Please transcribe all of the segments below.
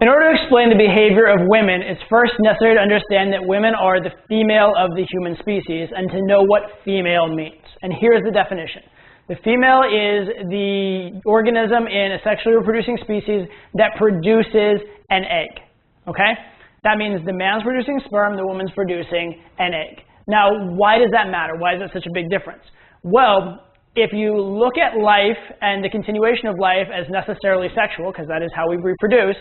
In order to explain the behavior of women, it's first necessary to understand that women are the female of the human species and to know what female means. And here's the definition. The female is the organism in a sexually reproducing species that produces an egg. Okay? That means the man's producing sperm, the woman's producing an egg. Now, why does that matter? Why is that such a big difference? Well, if you look at life and the continuation of life as necessarily sexual, because that is how we reproduce,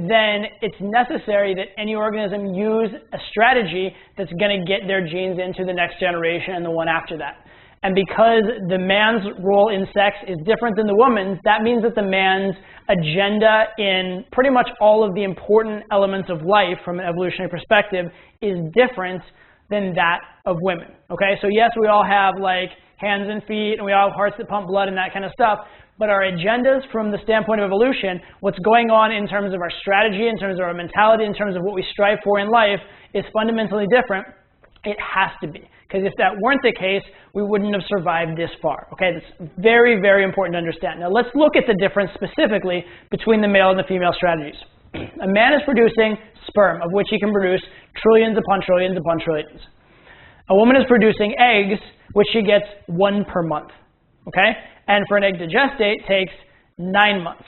then it's necessary that any organism use a strategy that's going to get their genes into the next generation and the one after that. And because the man's role in sex is different than the woman's, that means that the man's agenda in pretty much all of the important elements of life from an evolutionary perspective is different than that of women. Okay, so yes, we all have like hands and feet, and we all have hearts that pump blood and that kind of stuff. But our agendas from the standpoint of evolution, what's going on in terms of our strategy, in terms of our mentality, in terms of what we strive for in life is fundamentally different. It has to be. Because if that weren't the case, we wouldn't have survived this far. Okay, that's very, very important to understand. Now let's look at the difference specifically between the male and the female strategies. A man is producing sperm, of which he can produce trillions upon trillions upon trillions. A woman is producing eggs, which she gets 1 per month. Okay? And for an egg to gestate takes 9 months.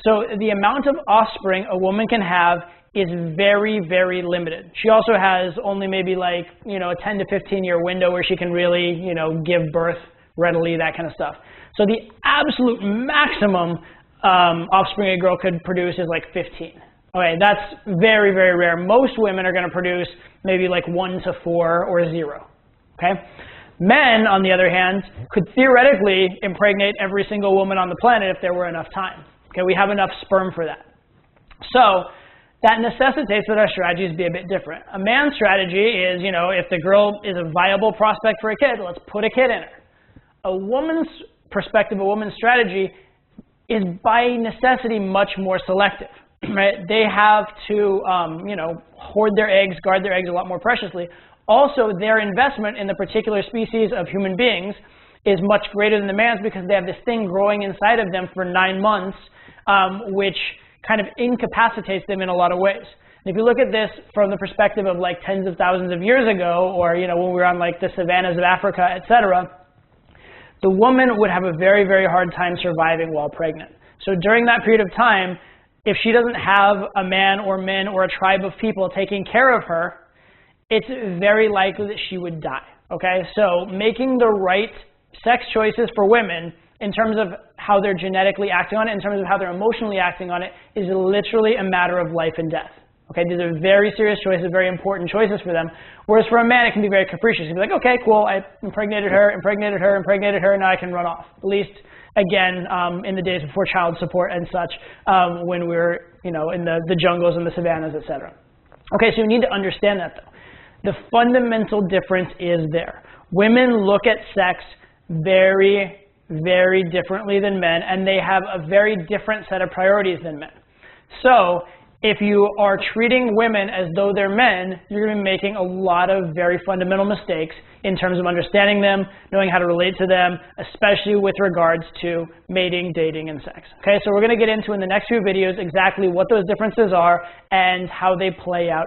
So the amount of offspring a woman can have is very, very limited. She also has only maybe like, a 10 to 15 year window where she can really, give birth readily, that kind of stuff. So the absolute maximum offspring a girl could produce is like 15. Okay, that's very, very rare. Most women are going to produce maybe like 1 to 4 or 0. Okay? Men, on the other hand, could theoretically impregnate every single woman on the planet if there were enough time. Okay, we have enough sperm for that. So that necessitates that our strategies be a bit different. A man's strategy is, if the girl is a viable prospect for a kid, let's put a kid in her. A woman's perspective, a woman's strategy is by necessity much more selective. Right? They have to, hoard their eggs, guard their eggs a lot more preciously. Also, their investment in the particular species of human beings is much greater than the man's because they have this thing growing inside of them for 9 months, which kind of incapacitates them in a lot of ways. And if you look at this from the perspective of like tens of thousands of years ago, or when we were on like the savannas of Africa, etc., the woman would have a very, very hard time surviving while pregnant. So during that period of time, if she doesn't have a man or men or a tribe of people taking care of her, it's very likely that she would die. Okay, so making the right sex choices for women in terms of how they're genetically acting on it, in terms of how they're emotionally acting on it, is literally a matter of life and death. Okay, these are very serious choices, very important choices for them. Whereas for a man, it can be very capricious. He can be like, okay, cool, I impregnated her, now I can run off. At least, again, in the days before child support and such, when we were, in the jungles and the savannas, etc. Okay, so you need to understand that though. The fundamental difference is there. Women look at sex very, very differently than men, and they have a very different set of priorities than men. So if you are treating women as though they're men, you're going to be making a lot of very fundamental mistakes in terms of understanding them, knowing how to relate to them, especially with regards to mating, dating, and sex. Okay, so we're going to get into in the next few videos exactly what those differences are and how they play out